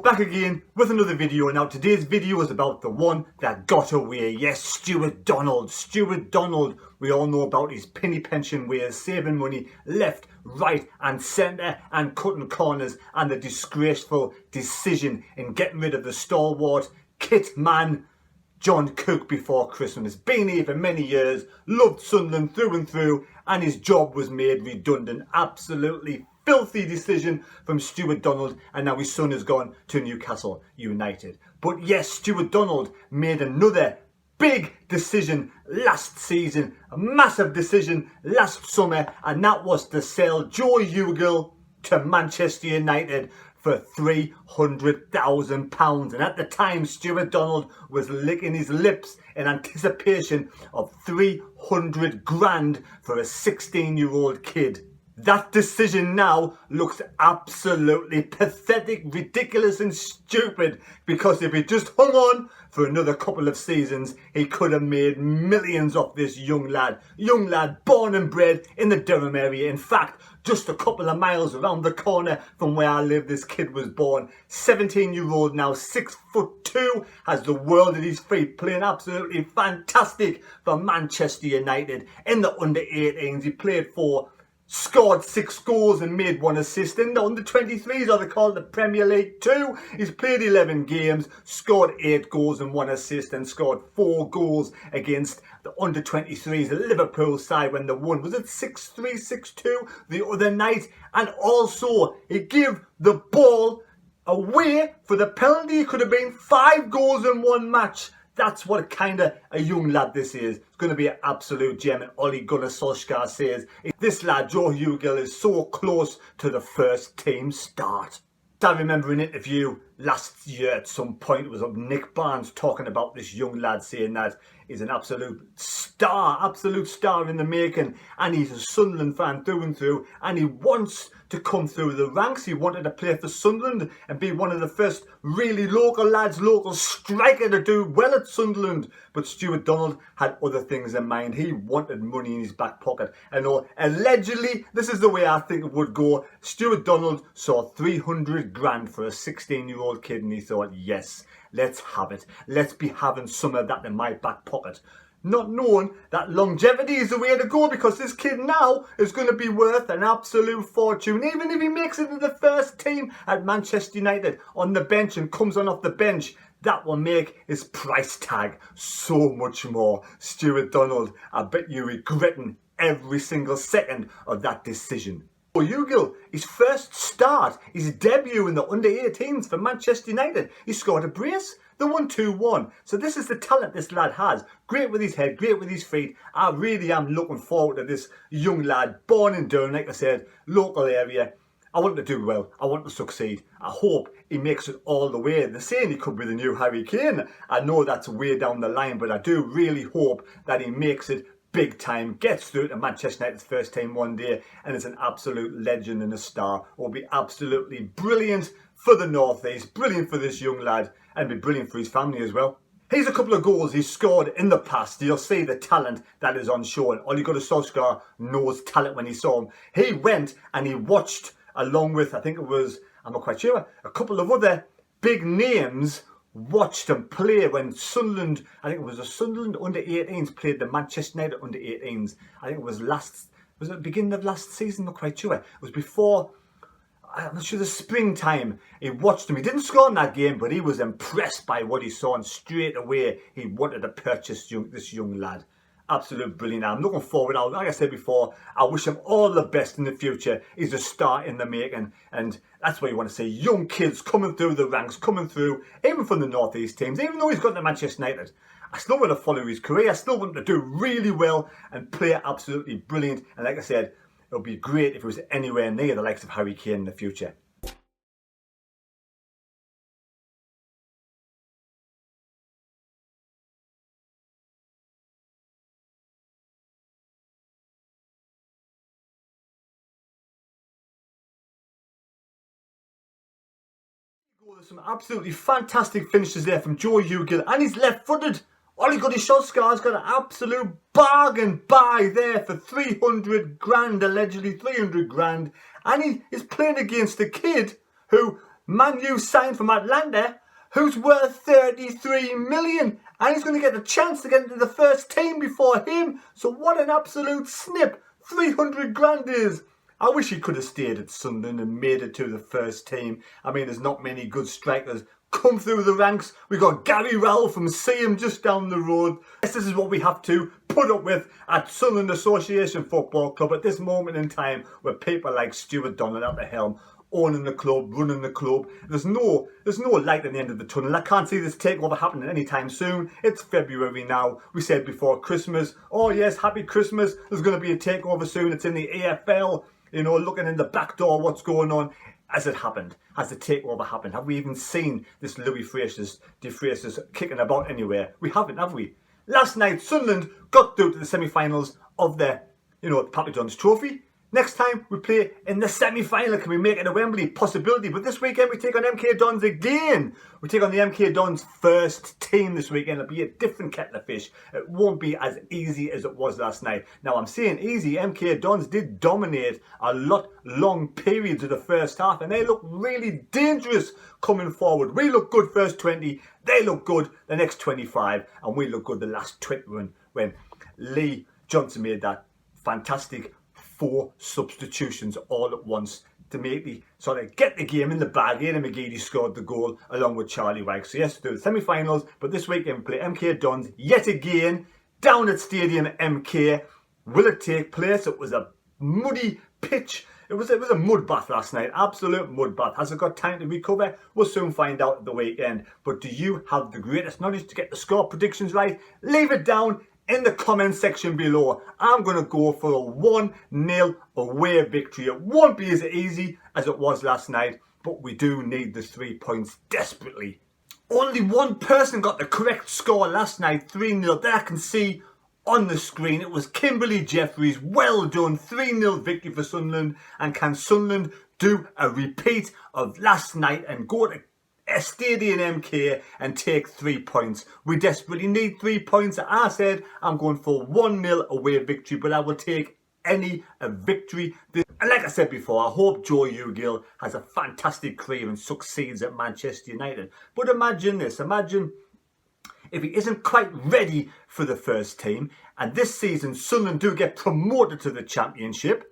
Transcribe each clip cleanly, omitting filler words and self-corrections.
back again with another video. Now today's video is about the one that got away. Yes, Stewart Donald. Stewart Donald, we all know about his penny pension ways, saving money left, right and centre and cutting corners, and the disgraceful decision in getting rid of the stalwart kit man John Cook before Christmas. Been here for many years, loved Sunderland through and through, and his job was made redundant. Absolutely filthy decision from Stewart Donald, and now his son has gone to Newcastle United. But yes, Stewart Donald made another big decision last season, a massive decision last summer, and that was to sell Joe Hugill to Manchester United for £300,000. And at the time, Stewart Donald was licking his lips in anticipation of 300 grand for a 16-year-old kid. That decision now looks absolutely pathetic, ridiculous and stupid, because if he just hung on for another couple of seasons, he could have made millions off this young lad born and bred in the Durham area. In fact, just a couple of miles around the corner from where I live, this kid was born. 17-year-old now, 6'2", has the world at his feet, playing absolutely fantastic for Manchester United. In the under-18s, he played for, scored 6 goals and made 1 assist. In the under-23s, or they call it the Premier League 2, he's played 11 games, scored 8 goals and 1 assist, and scored 4 goals against the under-23s, the Liverpool side, when they won. Was it 6-3, 6-2 the other night? And also, he gave the ball away for the penalty. It could have been 5 goals in 1 match. That's what kind of a young lad this is. It's going to be an absolute gem. And Ole Gunner Solskjaer says this lad, Joe Hugill, is so close to the first team start. I remember an interview last year at some point, it was of Nick Barnes talking about this young lad, saying that he's an absolute star in the making, and he's a Sunderland fan through and through, and he wants to come through the ranks. He wanted to play for Sunderland and be one of the first really local lads, local striker to do well at Sunderland. But Stewart Donald had other things in mind. He wanted money in his back pocket. And allegedly, this is the way I think it would go, Stewart Donald saw 300 grand for a 16-year-old kid, and he thought, yes, let's have it. Let's be having some of that in my back pocket. Not knowing that longevity is the way to go, because this kid now is going to be worth an absolute fortune. Even if he makes it to the first team at Manchester United on the bench and comes on off the bench, that will make his price tag so much more. Stewart Donald, I bet you're regretting every single second of that decision. Hugill, his first start, his debut in the under-18s for Manchester United, he scored a brace. They won 2-1. So this is the talent this lad has. Great with his head, great with his feet. I really am looking forward to this young lad, born in Durham, like I said, local area. I want to do well. I want to succeed. I hope he makes it all the way. They're saying he could be the new Harry Kane. I know that's way down the line, but I do really hope that he makes it big time, gets through to Manchester United's first team one day, and is an absolute legend and a star. It will be absolutely brilliant for the North East, brilliant for this young lad, and be brilliant for his family as well. Here's a couple of goals he's scored in the past. You'll see the talent that is on show. And Ole Gunner Solskjaer knows talent when he saw him. He went and he watched, along with, I think it was, I'm not quite sure, a couple of other big names, watched him play when Sunderland, I think it was the Sunderland under-18s played the Manchester United under-18s. I think it was was it the beginning of last season? I'm not quite sure. It was before, I'm not sure, the springtime. He watched him. He didn't score in that game, but he was impressed by what he saw, and straight away he wanted to purchase this young lad. Absolute brilliant. I'm looking forward. Like I said before, I wish him all the best in the future. He's a star in the making, and that's what you want to see. Young kids coming through the ranks, coming through, even from the North East teams. Even though he's got to Manchester United, I still want to follow his career. I still want to do really well and play absolutely brilliant. And like I said, it would be great if it was anywhere near the likes of Harry Kane in the future. There's some absolutely fantastic finishes there from Joe Hugill, and he's left-footed. Ole Gunner Solskjaer's got an absolute bargain buy there for 300 grand, allegedly 300 grand, and he is playing against a kid who Man U signed from Atlanta, who's worth 33 million, and he's going to get a chance to get into the first team before him. So what an absolute snip 300 grand is. I wish he could have stayed at Sunderland and made it to the first team. I mean, there's not many good strikers come through the ranks. We got Gary Rowell from Seaham just down the road. This is what we have to put up with at Sunderland Association Football Club at this moment in time, with people like Stewart Donald at the helm, owning the club, running the club. There's no light at the end of the tunnel. I can't see this takeover happening anytime soon. It's February now. We said before Christmas, oh yes, happy Christmas. There's going to be a takeover soon. It's in the AFL. You know, looking in the back door, what's going on. Has it happened? Has the takeover happened? Have we even seen this Louis Fraser's kicking about anywhere? We haven't, have we? Last night, Sunderland got through to the semi-finals of the, Papa John's Trophy. Next time, we play in the semi-final. Can we make it a Wembley? Possibility. But this weekend, we take on MK Dons again. We take on the MK Dons first team this weekend. It'll be a different kettle of fish. It won't be as easy as it was last night. Now, I'm saying easy. MK Dons did dominate a lot long periods of the first half, and they look really dangerous coming forward. We look good first 20. They look good the next 25. And we look good the last 21 when Lee Johnson made that fantastic 4 substitutions all at once to make get the game in the bag. Aidan McGeady scored the goal along with Charlie Wyke. So yes, through the semi-finals, but this weekend we play MK Dons yet again down at Stadium MK. Will it take place? It was a muddy pitch. It was a mud bath last night, absolute mud bath. Has it got time to recover? We'll soon find out at the weekend. But do you have the greatest knowledge to get the score predictions right? Leave it down in the comment section below. I'm going to go for a 1-0 away victory. It won't be as easy as it was last night, but we do need the 3 points desperately. Only one person got the correct score last night, 3-0. There I can see on the screen. It was Kimberly Jeffries. Well done. 3-0 victory for Sunderland. And can Sunderland do a repeat of last night and go to Stadium MK and take 3 points? We desperately need 3 points. I said I'm going for 1-0 away victory, but I will take any victory. And like I said before, I hope Joe Hugill has a fantastic career and succeeds at Manchester United. But imagine this, imagine if he isn't quite ready for the first team, and this season Sunderland do get promoted to the Championship,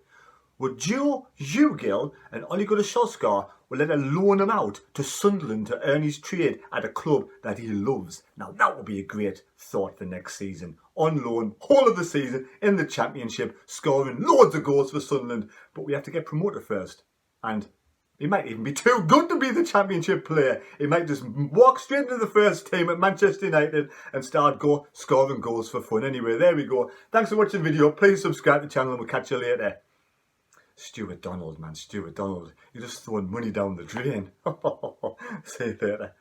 would Joe Hugill and Ole Gunner Solskjaer will let him loan him out to Sunderland to earn his trade at a club that he loves? Now that would be a great thought for next season. On loan, whole of the season in the Championship, scoring loads of goals for Sunderland. But we have to get promoted first. And he might even be too good to be the Championship player. He might just walk straight into the first team at Manchester United and start scoring goals for fun. Anyway, there we go. Thanks for watching the video. Please subscribe to the channel and we'll catch you later. Stewart Donald, man, Stewart Donald. You're just throwing money down the drain. See you later.